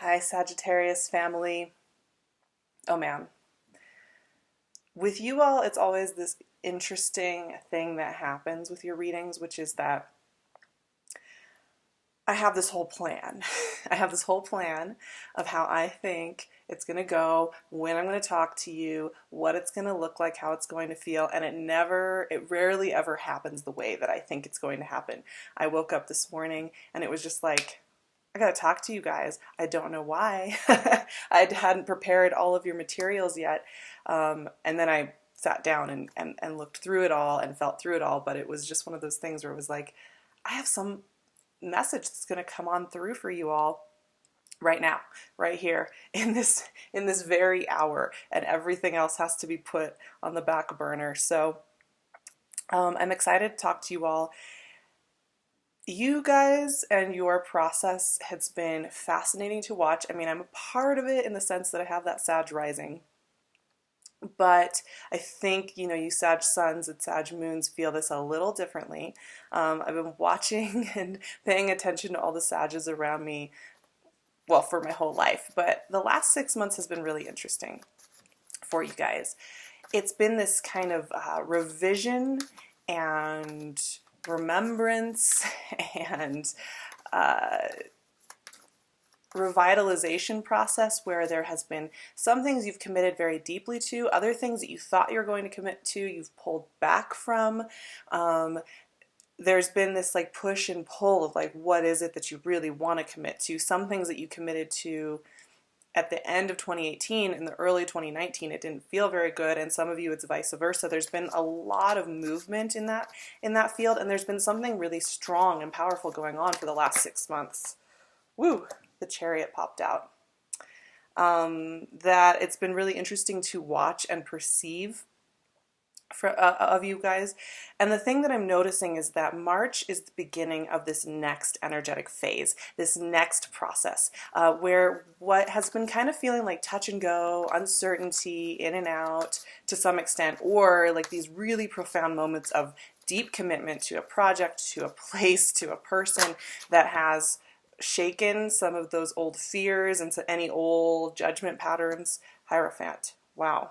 Hi, Sagittarius family. Oh man. With you all, it's always this interesting thing that happens with your readings, which is that I have this whole plan. I have this whole plan of how I think it's going to go, when I'm going to talk to you, what it's going to look like, how it's going to feel, and it rarely ever happens the way that I think it's going to happen. I woke up this morning and it was just like, I gotta talk to you guys. I don't know why. I hadn't prepared all of your materials yet. And then I sat down and looked through it all and felt through it all. But it was just one of those things where it was like, I have some message that's going to come on through for you all right now, right here in this very hour, and everything else has to be put on the back burner. So I'm excited to talk to you all. You guys and your process has been fascinating to watch. I mean, I'm a part of it in the sense that I have that Sag rising. But I think, you Sag suns and Sag moons feel this a little differently. I've been watching and paying attention to all the Sages around me, well, for my whole life. But the last 6 months has been really interesting for you guys. It's been this kind of revision and remembrance and revitalization process where there has been some things you've committed very deeply to, other things that you thought you were going to commit to, you've pulled back from. There's been this like push and pull of like, what is it that you really want to commit to? Some things that you committed to at the end of 2018 and the early 2019, it didn't feel very good, and some of you it's vice versa. There's been a lot of movement in that field, and there's been something really strong and powerful going on for the last 6 months. Woo, the Chariot popped out. That it's been really interesting to watch and perceive of you guys. And the thing that I'm noticing is that March is the beginning of this next energetic phase, this next process, where what has been kind of feeling like touch and go, uncertainty, in and out to some extent, or like these really profound moments of deep commitment to a project, to a place, to a person that has shaken some of those old fears and to any old judgment patterns. Hierophant. Wow.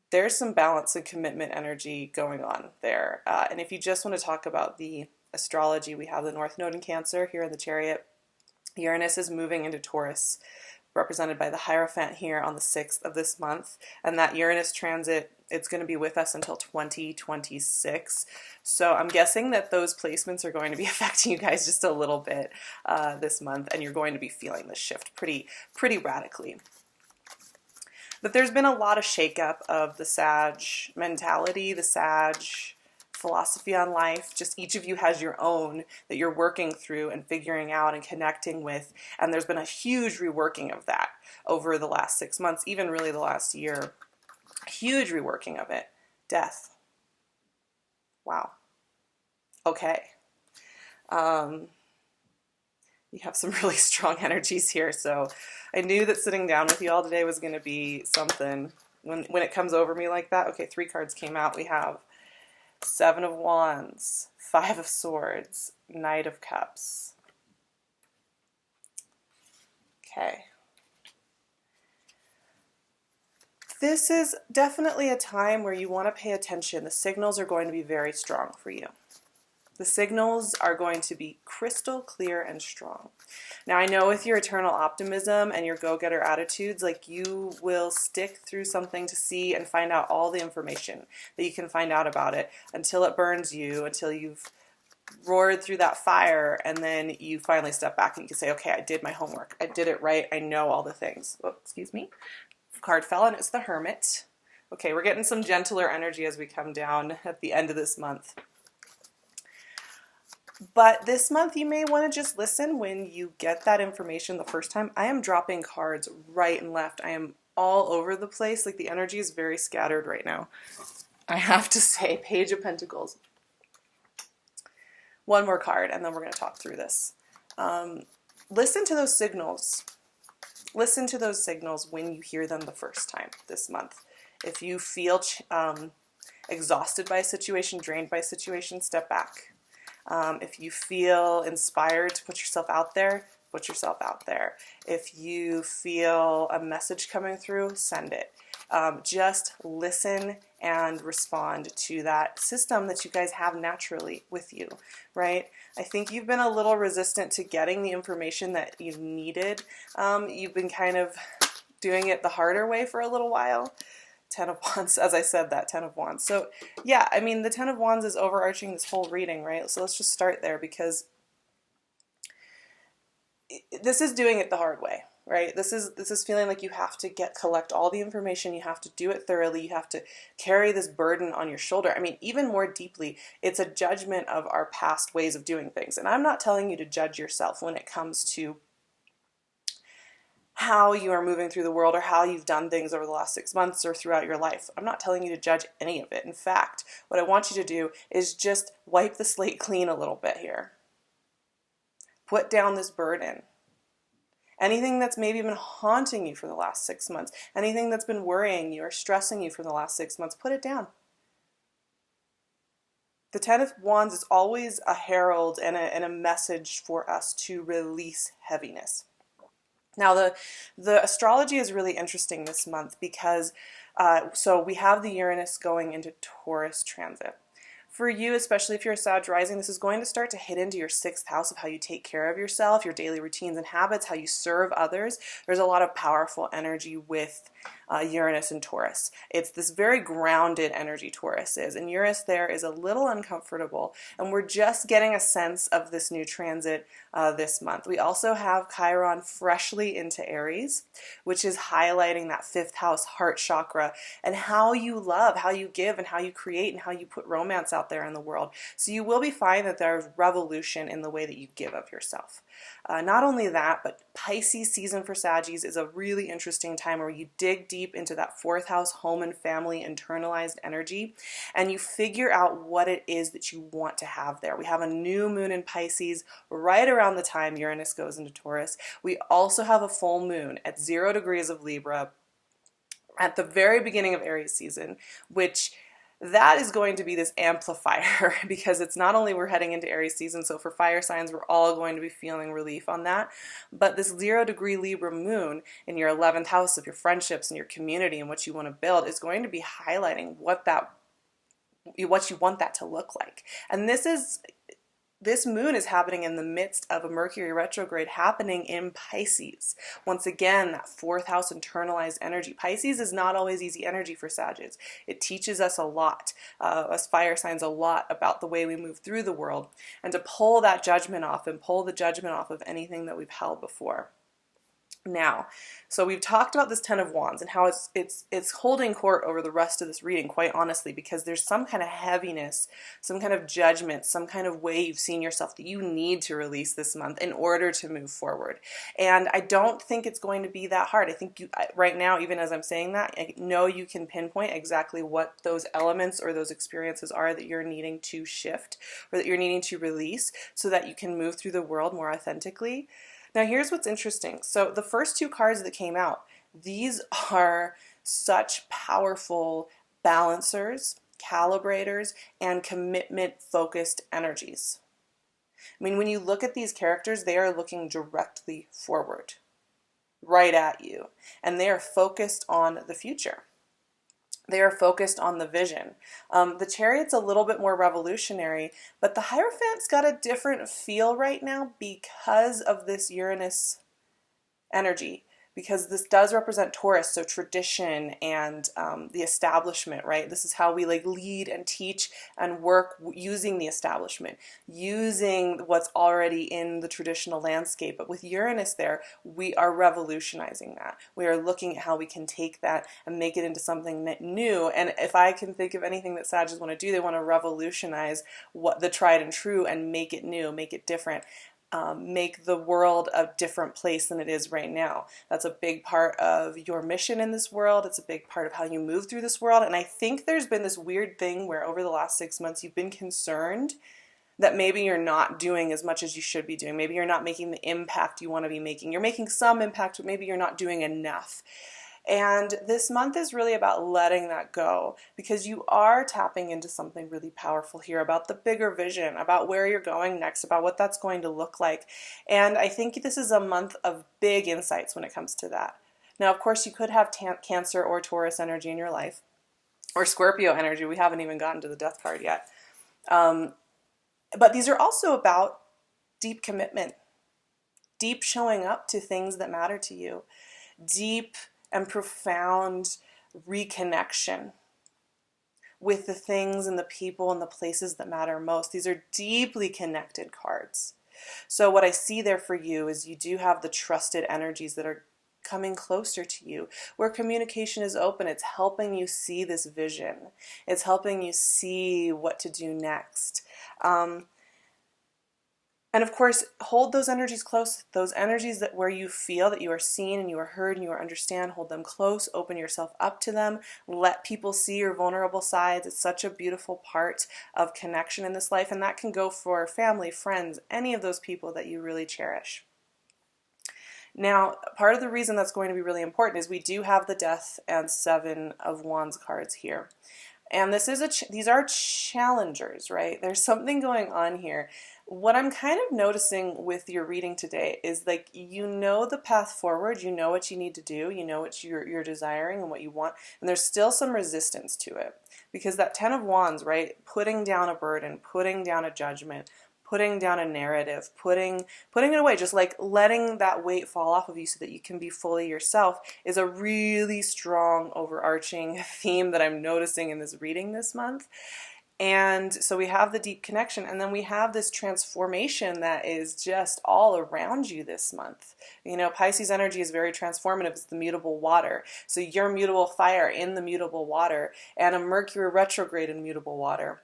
There's some balance and commitment energy going on there. And if you just want to talk about the astrology, we have the North Node in Cancer here in the Chariot. Uranus is moving into Taurus, represented by the Hierophant here on the 6th of this month. And that Uranus transit, it's going to be with us until 2026. So I'm guessing that those placements are going to be affecting you guys just a little bit this month, and you're going to be feeling this shift pretty radically. But there's been a lot of shakeup of the Sag mentality, the Sag philosophy on life. Just each of you has your own that you're working through and figuring out and connecting with. And there's been a huge reworking of that over the last 6 months, even really the last year. Huge reworking of it. Death. Wow. Okay. You have some really strong energies here, so I knew that sitting down with you all today was going to be something. When it comes over me like that, okay, 3 cards came out. We have 7 of Wands, 5 of Swords, Knight of Cups. Okay. This is definitely a time where you want to pay attention. The signals are going to be very strong for you. The signals are going to be crystal clear and strong. Now, I know with your eternal optimism and your go-getter attitudes, like you will stick through something to see and find out all the information that you can find out about it until it burns you, until you've roared through that fire, and then you finally step back and you can say, okay, I did my homework. I did it right. I know all the things. Oh, excuse me. Card fell, and it's the Hermit. Okay, we're getting some gentler energy as we come down at the end of this month. But this month, you may want to just listen when you get that information the first time. I am dropping cards right and left. I am all over the place. Like, the energy is very scattered right now. I have to say, Page of Pentacles. One more card, and then we're going to talk through this. Listen to those signals. Listen to those signals when you hear them the first time this month. If you feel exhausted by a situation, drained by a situation, step back. If you feel inspired to put yourself out there, put yourself out there. If you feel a message coming through, send it. Just listen and respond to that system that you guys have naturally with you, right? I think you've been a little resistant to getting the information that you've needed. You've been kind of doing it the harder way for a little while. 10 of Wands, as I said that, 10 of Wands. So yeah, I mean, the 10 of Wands is overarching this whole reading, right? So let's just start there, because this is doing it the hard way, right? This is feeling like you have to collect all the information, you have to do it thoroughly, you have to carry this burden on your shoulder. I mean, even more deeply, it's a judgment of our past ways of doing things. And I'm not telling you to judge yourself when it comes to how you are moving through the world or how you've done things over the last 6 months or throughout your life. I'm not telling you to judge any of it. In fact, what I want you to do is just wipe the slate clean a little bit here. Put down this burden. Anything that's maybe been haunting you for the last 6 months, anything that's been worrying you or stressing you for the last 6 months, put it down. The 10 of Wands is always a herald and a message for us to release heaviness. Now, the astrology is really interesting this month because, so we have the Uranus going into Taurus transit. For you, especially if you're a Sag rising, this is going to start to hit into your 6th house of how you take care of yourself, your daily routines and habits, how you serve others. There's a lot of powerful energy with Uranus and Taurus. It's this very grounded energy Taurus is, and Uranus there is a little uncomfortable, and we're just getting a sense of this new transit this month. We also have Chiron freshly into Aries, which is highlighting that 5th house heart chakra and how you love, how you give, and how you create, and how you put romance out there in the world. So you will be finding that there's revolution in the way that you give of yourself. Not only that, but Pisces season for Saggies is a really interesting time where you dig deep into that 4th house home and family internalized energy, and you figure out what it is that you want to have there. We have a new moon in Pisces right around the time Uranus goes into Taurus. We also have a full moon at 0 degrees of Libra at the very beginning of Aries season, which that is going to be this amplifier because it's not only we're heading into Aries season, so for fire signs, we're all going to be feeling relief on that, but this 0 degree Libra moon in your 11th house of your friendships and your community and what you want to build is going to be highlighting what you want that to look like. And this moon is happening in the midst of a Mercury retrograde happening in Pisces. Once again, that 4th house internalized energy. Pisces is not always easy energy for Sagittarius. It teaches us a lot, us fire signs, a lot about the way we move through the world, and to pull that judgment off and pull the judgment off of anything that we've held before. Now, so we've talked about this 10 of Wands and how it's holding court over the rest of this reading, quite honestly, because there's some kind of heaviness, some kind of judgment, some kind of way you've seen yourself that you need to release this month in order to move forward. And I don't think it's going to be that hard. I think right now, even as I'm saying that, I know you can pinpoint exactly what those elements or those experiences are that you're needing to shift or that you're needing to release so that you can move through the world more authentically. Now here's what's interesting. So the first 2 cards that came out, these are such powerful balancers, calibrators, and commitment-focused energies. I mean, when you look at these characters, they are looking directly forward, right at you, and they are focused on the future. They are focused on the vision. The Chariot's a little bit more revolutionary, but the Hierophant's got a different feel right now because of this Uranus energy, because this does represent Taurus, so tradition and the establishment, right? This is how we like lead and teach and work using the establishment, using what's already in the traditional landscape. But with Uranus there, we are revolutionizing that. We are looking at how we can take that and make it into something new. And if I can think of anything that Sagittarius want to do, they want to revolutionize what the tried and true and make it new, make it different. Make the world a different place than it is right now. That's a big part of your mission in this world. It's a big part of how you move through this world. And I think there's been this weird thing where over the last 6 months you've been concerned that maybe you're not doing as much as you should be doing. Maybe you're not making the impact you want to be making. You're making some impact, but maybe you're not doing enough. And this month is really about letting that go, because you are tapping into something really powerful here about the bigger vision, about where you're going next, about what that's going to look like. And I think this is a month of big insights when it comes to that. Now, of course, you could have Cancer or Taurus energy in your life, or Scorpio energy. We haven't even gotten to the death card yet. But these are also about deep commitment, deep showing up to things that matter to you, deep and profound reconnection with the things and the people and the places that matter most. These are deeply connected cards. So what I see there for you is you do have the trusted energies that are coming closer to you, where communication is open. It's helping you see this vision. It's helping you see what to do next. And of course, hold those energies close, those energies that where you feel that you are seen and you are heard and you are understand, hold them close, open yourself up to them, let people see your vulnerable sides. It's such a beautiful part of connection in this life, and that can go for family, friends, any of those people that you really cherish. Now, part of the reason that's going to be really important is we do have the Death and Seven of Wands cards here. And this is these are challengers, right? There's something going on here. What I'm kind of noticing with your reading today is like, you know the path forward, you know what you need to do, you know what you're desiring and what you want, and there's still some resistance to it. Because that Ten of Wands, right? Putting down a burden, putting down a judgment, putting down a narrative, putting it away, just like letting that weight fall off of you so that you can be fully yourself, is a really strong overarching theme that I'm noticing in this reading this month. And so we have the deep connection, and then we have this transformation that is just all around you this month. You know, Pisces energy is very transformative. It's the mutable water. So you're mutable fire in the mutable water, and a Mercury retrograde in mutable water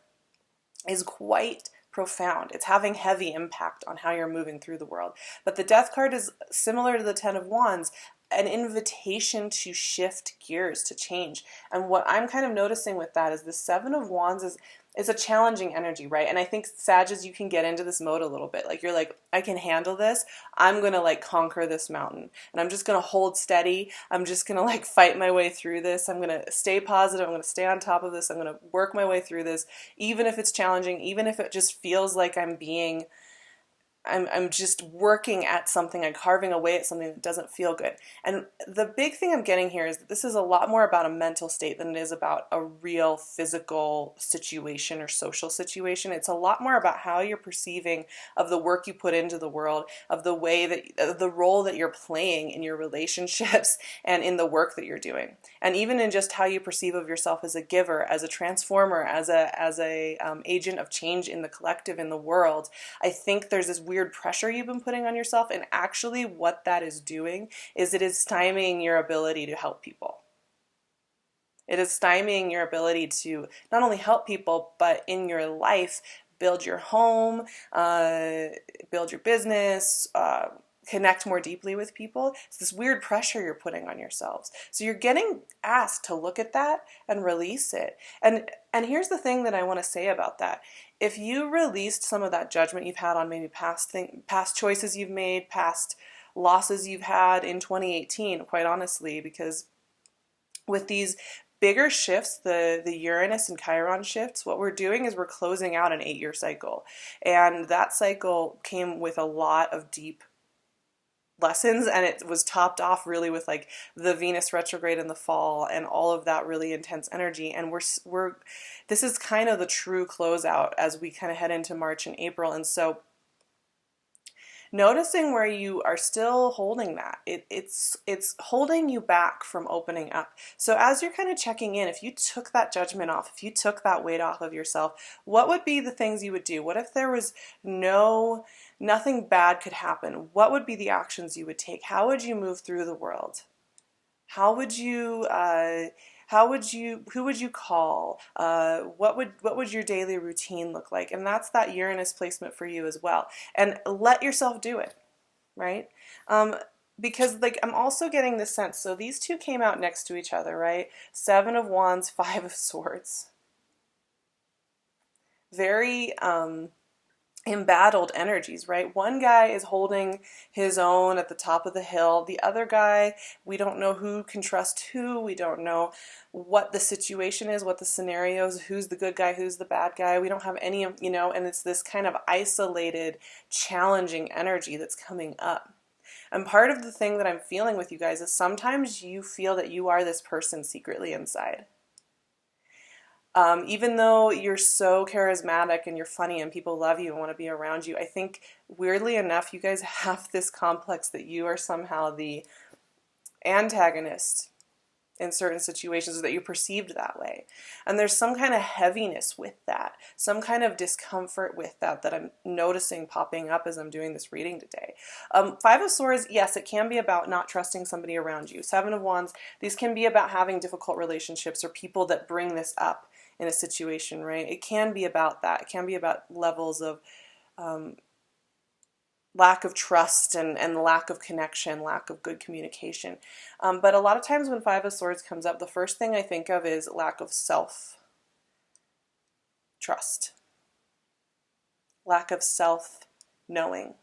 is quite profound. It's having heavy impact on how you're moving through the world. But the Death card is similar to the Ten of Wands, an invitation to shift gears, to change. And what I'm kind of noticing with that is the Seven of Wands is a challenging energy, right? And I think, Sagittarius, you can get into this mode a little bit. Like, you're like, I can handle this. I'm going to like conquer this mountain, and I'm just going to hold steady. I'm just going to like fight my way through this. I'm going to stay positive. I'm going to stay on top of this. I'm going to work my way through this, even if it's challenging, even if it just feels like I'm just working at something, I'm carving away at something that doesn't feel good. And the big thing I'm getting here is that this is a lot more about a mental state than it is about a real physical situation or social situation. It's a lot more about how you're perceiving of the work you put into the world, of the way that, the role that you're playing in your relationships and in the work that you're doing. And even in just how you perceive of yourself as a giver, as a transformer, as a agent of change in the collective, in the world. I think there's this weird pressure you've been putting on yourself, and actually what that is doing is it is stymieing your ability to help people. It is stymieing your ability to not only help people, but in your life, build your home, build your business, connect more deeply with people. It's this weird pressure you're putting on yourselves. So you're getting asked to look at that and release it. And here's the thing that I want to say about that. If you released some of that judgment you've had on maybe past choices you've made, past losses you've had in 2018, quite honestly, because with these bigger shifts, the Uranus and Chiron shifts, what we're doing is we're closing out an 8-year cycle. And that cycle came with a lot of deep lessons, and it was topped off really with like the Venus retrograde in the fall and all of that really intense energy. And this is kind of the true closeout as we kind of head into March and April. And so noticing where you are still holding that, it's holding you back from opening up. So as you're kind of checking in, if you took that judgment off, if you took that weight off of yourself, what would be the things you would do? What if there was nothing bad could happen? What would be the actions you would take? How would you move through the world? Who would you call? What would your daily routine look like? And that's that Uranus placement for you as well. And let yourself do it, right? Because like I'm also getting this sense, so these two came out next to each other, right? Seven of Wands, Five of Swords. Very embattled energies, right? One guy is holding his own at the top of the hill. The other guy, we don't know who can trust who. We don't know what the situation is, what the scenario is, who's the good guy, who's the bad guy. We don't have any, and it's this kind of isolated, challenging energy that's coming up. And part of the thing that I'm feeling with you guys is sometimes you feel that you are this person secretly inside. Even though you're so charismatic and you're funny and people love you and want to be around you, I think weirdly enough, you guys have this complex that you are somehow the antagonist in certain situations, or that you're perceived that way. And there's some kind of heaviness with that, some kind of discomfort with that I'm noticing popping up as I'm doing this reading today. Five of Swords, yes, it can be about not trusting somebody around you. Seven of Wands, these can be about having difficult relationships or people that bring this up in a situation, right? It can be about that. It can be about levels of lack of trust and lack of connection, lack of good communication. But a lot of times when Five of Swords comes up, the first thing I think of is lack of self-trust, lack of self-knowing.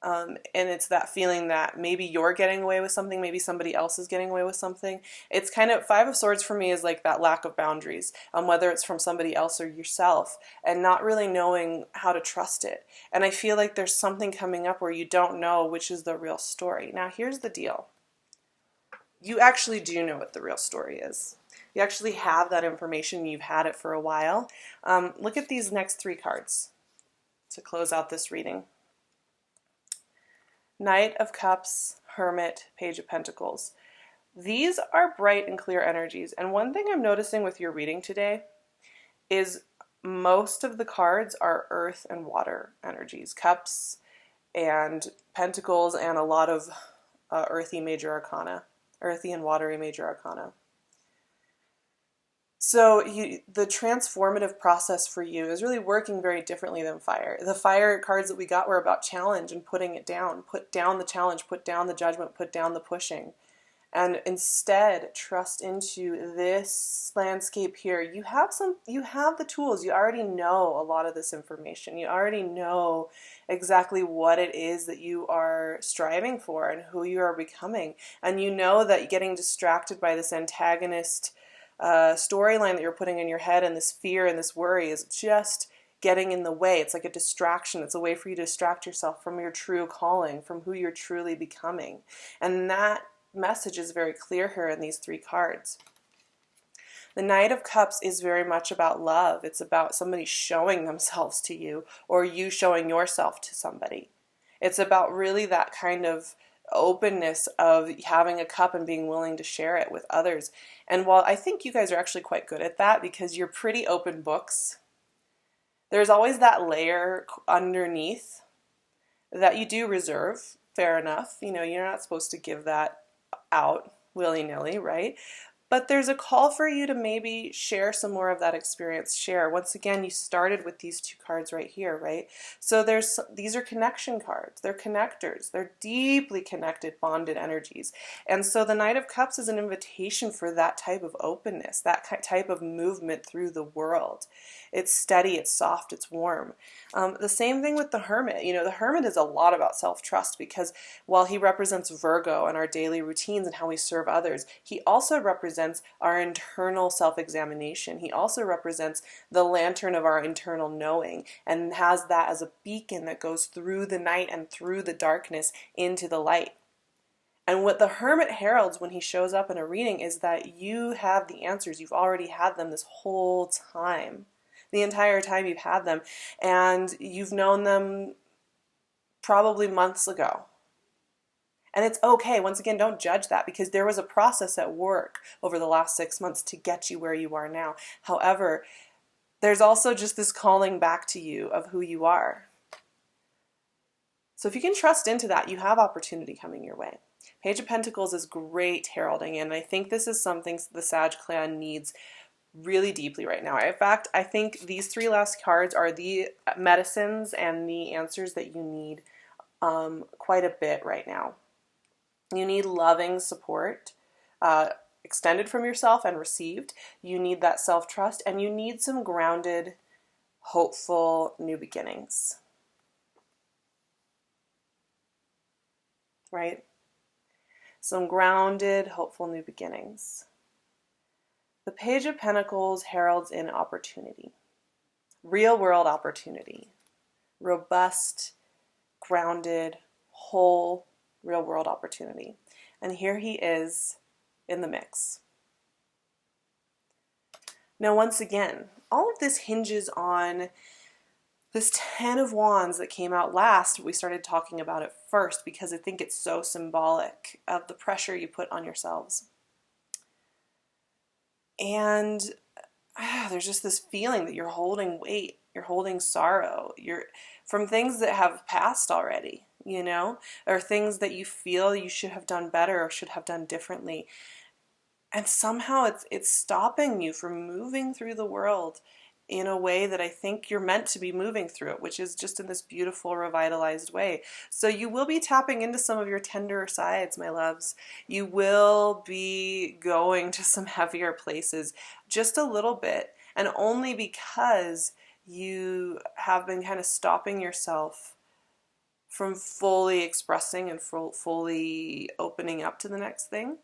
And it's that feeling that maybe you're getting away with something, maybe somebody else is getting away with something. It's kind of, Five of Swords for me is like that lack of boundaries, whether it's from somebody else or yourself, and not really knowing how to trust it. And I feel like there's something coming up where you don't know which is the real story. Now, here's the deal. You actually do know what the real story is. You actually have that information. You've had it for a while. Look at these next three cards to close out this reading. Knight of Cups, Hermit, Page of Pentacles. These are bright and clear energies. And one thing I'm noticing with your reading today is most of the cards are earth and water energies. Cups and Pentacles and a lot of earthy major arcana. Earthy and watery major arcana. So the transformative process for you is really working very differently than fire. The fire cards that we got were about challenge and putting it down. Put down the challenge, put down the judgment, put down the pushing. And instead, trust into this landscape here. You have the tools. You already know a lot of this information. You already know exactly what it is that you are striving for and who you are becoming. And you know that getting distracted by this antagonist storyline that you're putting in your head and this fear and this worry is just getting in the way. It's like a distraction. It's a way for you to distract yourself from your true calling, from who you're truly becoming. And that message is very clear here in these three cards. The Knight of Cups is very much about love. It's about somebody showing themselves to you or you showing yourself to somebody. It's about really that kind of openness of having a cup and being willing to share it with others. And while I think you guys are actually quite good at that because you're pretty open books, there's always that layer underneath that you do reserve. Fair enough. You're not supposed to give that out willy-nilly, right? But there's a call for you to maybe share some more of that experience. Share. Once again, you started with these two cards right here, right? So these are connection cards. They're connectors. They're deeply connected, bonded energies. And so the Knight of Cups is an invitation for that type of openness, that type of movement through the world. It's steady, it's soft, it's warm. The same thing with the Hermit. The Hermit is a lot about self-trust because while he represents Virgo and our daily routines and how we serve others, he also represents our internal self-examination. He also represents the lantern of our internal knowing and has that as a beacon that goes through the night and through the darkness into the light. And what the Hermit heralds when he shows up in a reading is that you have the answers. You've already had them this whole time. The entire time you've had them, and you've known them probably months ago. And it's okay. Once again, don't judge that because there was a process at work over the last 6 months to get you where you are now. However, there's also just this calling back to you of who you are. So if you can trust into that, you have opportunity coming your way. Page of Pentacles is great heralding, and I think this is something the Sag clan needs really deeply right now. In fact, I think these three last cards are the medicines and the answers that you need quite a bit right now. You need loving support, extended from yourself and received. You need that self-trust, and you need some grounded, hopeful new beginnings. right? Some grounded, hopeful new beginnings. The Page of Pentacles heralds in opportunity, real world opportunity, robust, grounded, whole, real world opportunity. And here he is in the mix. Now, once again, all of this hinges on this 10 of Wands that came out last. We started talking about it first because I think it's so symbolic of the pressure you put on yourselves. And there's just this feeling that you're holding weight, you're holding sorrow, you're from things that have passed already, you know, or things that you feel you should have done better or should have done differently. And somehow it's stopping you from moving through the world in a way that I think you're meant to be moving through it, which is just in this beautiful, revitalized way. So you will be tapping into some of your tenderer sides, my loves. You will be going to some heavier places just a little bit, and only because you have been kind of stopping yourself from fully expressing and fully opening up to the next thing.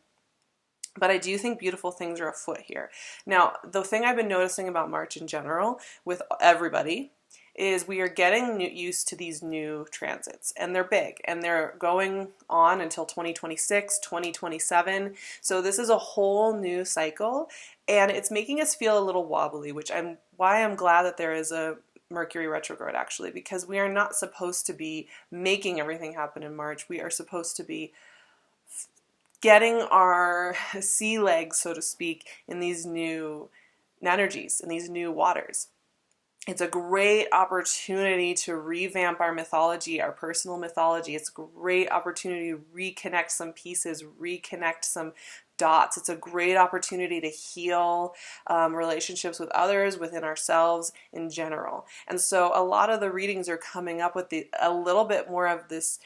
But I do think beautiful things are afoot here. Now, the thing I've been noticing about March in general with everybody is we are getting used to these new transits, and they're big, and they're going on until 2026, 2027. So this is a whole new cycle, and it's making us feel a little wobbly, which why I'm glad that there is a Mercury retrograde, actually, because we are not supposed to be making everything happen in March. We are supposed to be getting our sea legs, so to speak, in these new energies, in these new waters. It's a great opportunity to revamp our mythology, our personal mythology. It's a great opportunity to reconnect some pieces, reconnect some dots. It's a great opportunity to heal relationships with others, within ourselves in general. And so a lot of the readings are coming up with a little bit more of this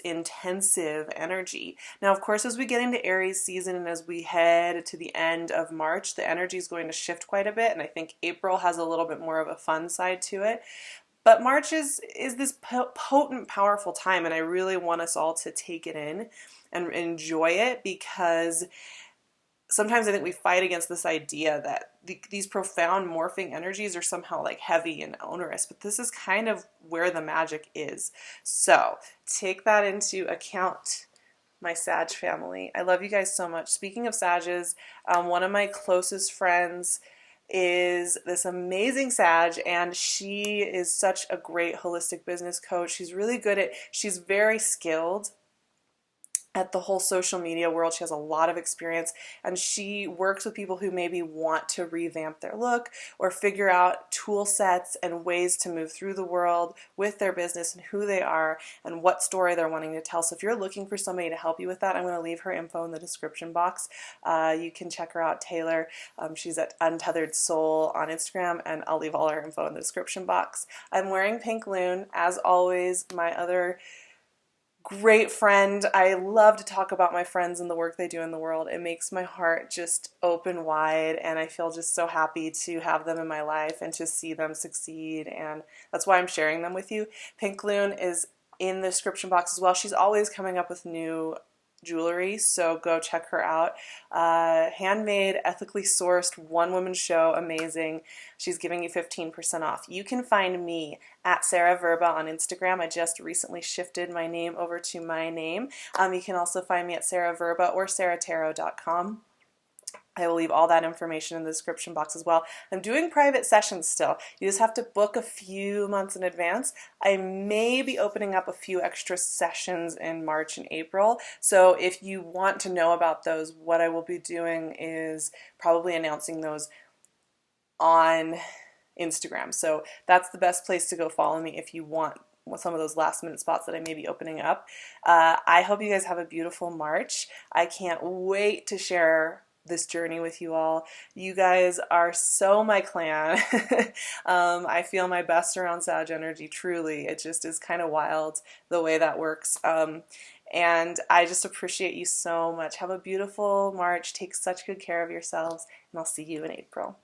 intensive energy. Now, of course, as we get into Aries season and as we head to the end of March, the energy is going to shift quite a bit, and I think April has a little bit more of a fun side to it. But March is this potent, powerful time, and I really want us all to take it in and enjoy it, because sometimes I think we fight against this idea that these profound morphing energies are somehow like heavy and onerous, but this is kind of where the magic is. So take that into account, my Sag family. I love you guys so much. Speaking of Sages, one of my closest friends is this amazing Sag, and she is such a great holistic business coach. She's very skilled at the whole social media world. She has a lot of experience, and she works with people who maybe want to revamp their look or figure out tool sets and ways to move through the world with their business and who they are and what story they're wanting to tell. So if you're looking for somebody to help you with that, I'm going to leave her info in the description box. You can check her out, Taylor. She's at Untethered Soul on Instagram, and I'll leave all her info in the description box. I'm wearing PinkLune, as always, my other great friend. I love to talk about my friends and the work they do in the world. It makes my heart just open wide, and I feel just so happy to have them in my life and to see them succeed, and that's why I'm sharing them with you. PinkLune is in the description box as well. She's always coming up with new jewelry, so go check her out. Handmade, ethically sourced, one-woman show, amazing. She's giving you 15% off. You can find me at Sarah Verba on Instagram. I just recently shifted my name over to my name. You can also find me at Sarah Verba or SARAHTAROT.com. I will leave all that information in the description box as well. I'm doing private sessions still. You just have to book a few months in advance. I may be opening up a few extra sessions in March and April. So if you want to know about those, what I will be doing is probably announcing those on Instagram. So that's the best place to go follow me if you want some of those last minute spots that I may be opening up. I hope you guys have a beautiful March. I can't wait to share this journey with you all. You guys are so my clan. I feel my best around Sag energy, truly. It just is kind of wild the way that works. And I just appreciate you so much. Have a beautiful March. Take such good care of yourselves, and I'll see you in April.